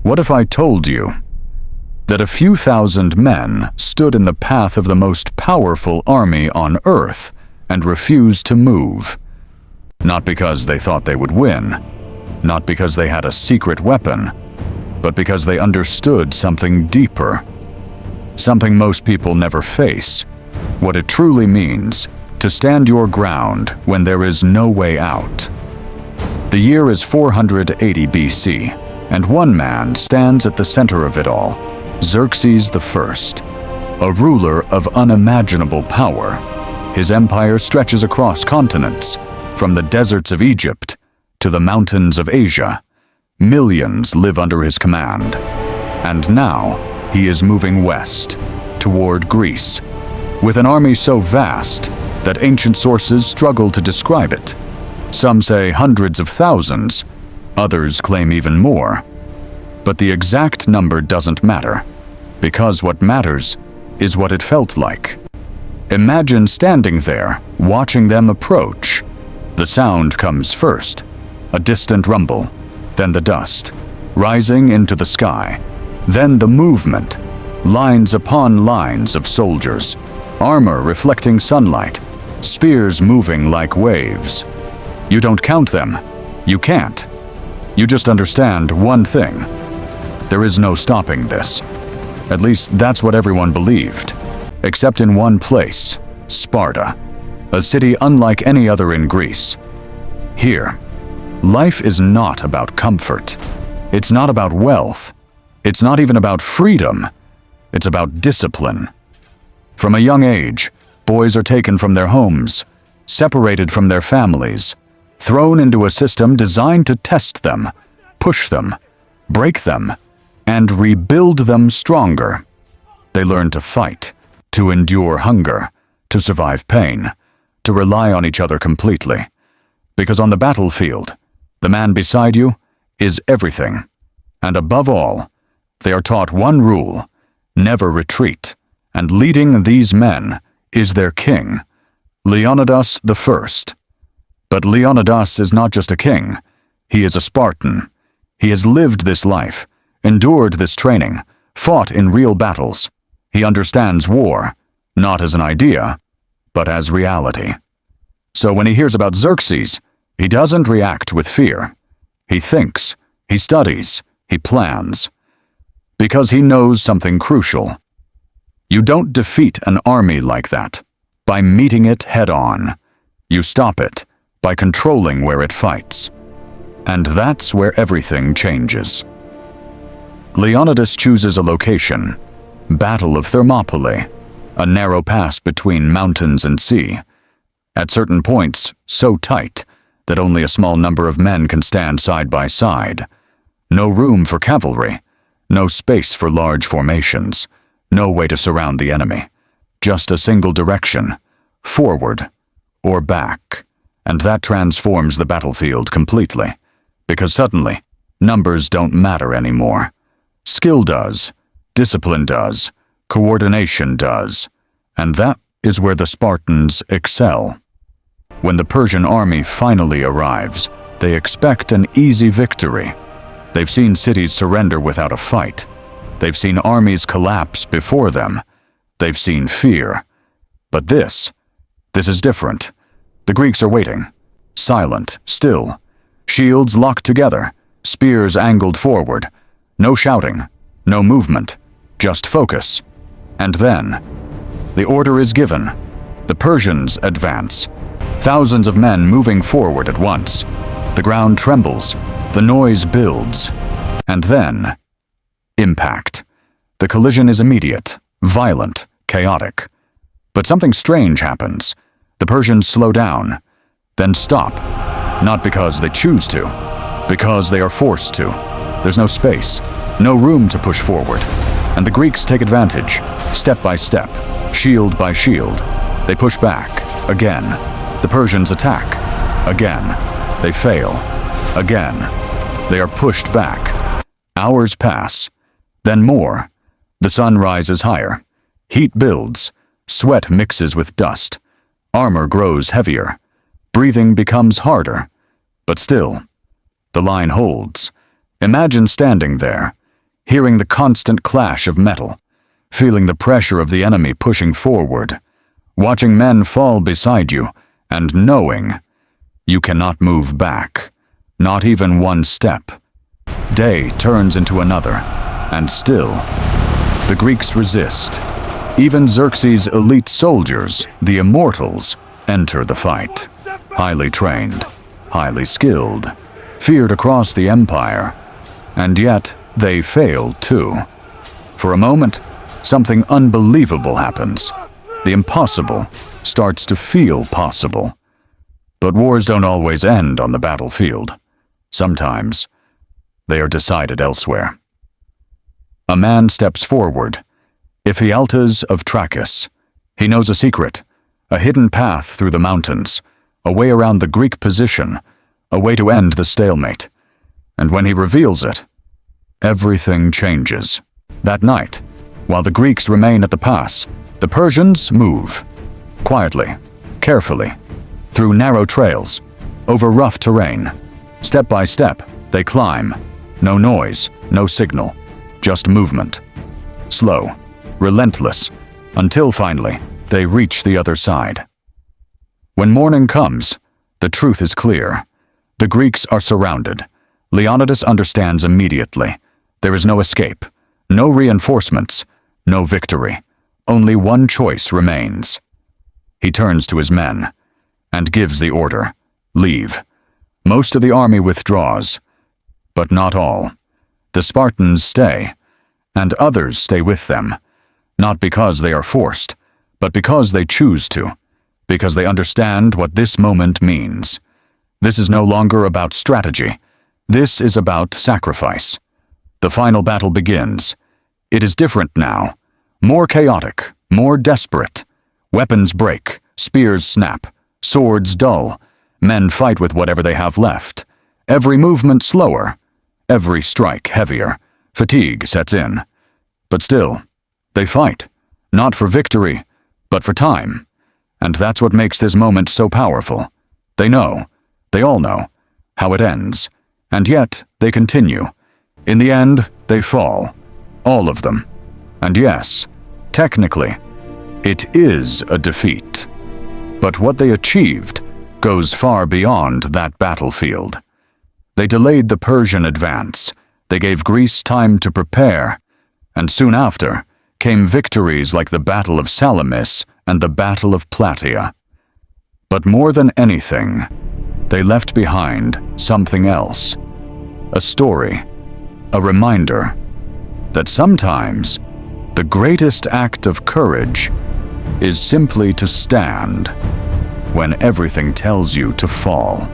What if I told you that a few thousand men stood in the path of the most powerful army on Earth and refused to move? Not because they thought they would win, not because they had a secret weapon, but because they understood something deeper. Something most people never face. What it truly means to stand your ground when there is no way out. The year is 480 BC, and one man stands at the center of it all, Xerxes I, a ruler of unimaginable power. His empire stretches across continents, from the deserts of Egypt to the mountains of Asia. Millions live under his command. And now he is moving west, toward Greece, with an army so vast that ancient sources struggle to describe it. Some say hundreds of thousands, others claim even more. But the exact number doesn't matter, because what matters is what it felt like. Imagine standing there, watching them approach. The sound comes first, a distant rumble, then the dust, rising into the sky, then the movement, lines upon lines of soldiers, armor reflecting sunlight, spears moving like waves. You don't count them. You can't. You just understand one thing. There is no stopping this. At least that's what everyone believed. Except in one place, Sparta, a city unlike any other in Greece. Here, life is not about comfort. It's not about wealth. It's not even about freedom. It's about discipline. From a young age, boys are taken from their homes, separated from their families, thrown into a system designed to test them, push them, break them, and rebuild them stronger. They learn to fight, to endure hunger, to survive pain, to rely on each other completely. Because on the battlefield, the man beside you is everything. And above all, they are taught one rule: never retreat. And leading these men is their king, Leonidas I. But Leonidas is not just a king. He is a Spartan. He has lived this life, endured this training, fought in real battles. He understands war, not as an idea, but as reality. So when he hears about Xerxes, he doesn't react with fear. He thinks, he studies, he plans. Because he knows something crucial. You don't defeat an army like that by meeting it head-on. You stop it by controlling where it fights. And that's where everything changes. Leonidas chooses a location, Battle of Thermopylae, a narrow pass between mountains and sea. At certain points, so tight that only a small number of men can stand side by side. No room for cavalry, no space for large formations, no way to surround the enemy. Just a single direction, forward or back. And that transforms the battlefield completely, because suddenly, numbers don't matter anymore. Skill does, discipline does, coordination does, and that is where the Spartans excel. When the Persian army finally arrives, they expect an easy victory. They've seen cities surrender without a fight. They've seen armies collapse before them. They've seen fear. But this is different. The Greeks are waiting, silent, still, shields locked together, spears angled forward. No shouting, no movement, just focus. And then, the order is given. The Persians advance, thousands of men moving forward at once. The ground trembles, the noise builds. And then, impact. The collision is immediate, violent, chaotic. But something strange happens. The Persians slow down, then stop. Not because they choose to, because they are forced to. There's no space, no room to push forward. And the Greeks take advantage, step by step, shield by shield. They push back, again. The Persians attack, again. They fail, again. They are pushed back. Hours pass, then more. The sun rises higher. Heat builds. Sweat mixes with dust. Armor grows heavier. Breathing becomes harder. But still, the line holds. Imagine standing there, hearing the constant clash of metal, feeling the pressure of the enemy pushing forward, watching men fall beside you, and knowing you cannot move back, not even one step. Day turns into another, and still, the Greeks resist. Even Xerxes' elite soldiers, the immortals, enter the fight. Highly trained, highly skilled, feared across the empire, and yet they fail too. For a moment, something unbelievable happens. The impossible starts to feel possible. But wars don't always end on the battlefield. Sometimes they are decided elsewhere. A man steps forward, Ephialtes of Trachis. He knows a secret, a hidden path through the mountains, a way around the Greek position, a way to end the stalemate. And when he reveals it, everything changes. That night, while the Greeks remain at the pass, the Persians move. Quietly, carefully, through narrow trails, over rough terrain. Step by step, they climb. No noise, no signal, just movement. Slow, relentless, until finally, they reach the other side. When morning comes, the truth is clear. The Greeks are surrounded. Leonidas understands immediately. There is no escape, no reinforcements, no victory. Only one choice remains. He turns to his men and gives the order, leave. Most of the army withdraws, but not all. The Spartans stay, and others stay with them, not because they are forced, but because they choose to, because they understand what this moment means. This is no longer about strategy. This is about sacrifice. The final battle begins. It is different now, more chaotic, more desperate. Weapons break, spears snap, swords dull. Men fight with whatever they have left. Every movement slower, every strike heavier. Fatigue sets in. But still, they fight, not for victory, but for time. And that's what makes this moment so powerful. They know, they all know, how it ends. And yet, they continue. In the end, they fall. All of them. And yes, technically, it is a defeat. But what they achieved goes far beyond that battlefield. They delayed the Persian advance. They gave Greece time to prepare. And soon after came victories like the Battle of Salamis and the Battle of Plataea. But more than anything, they left behind something else. A story, a reminder that sometimes the greatest act of courage is simply to stand when everything tells you to fall.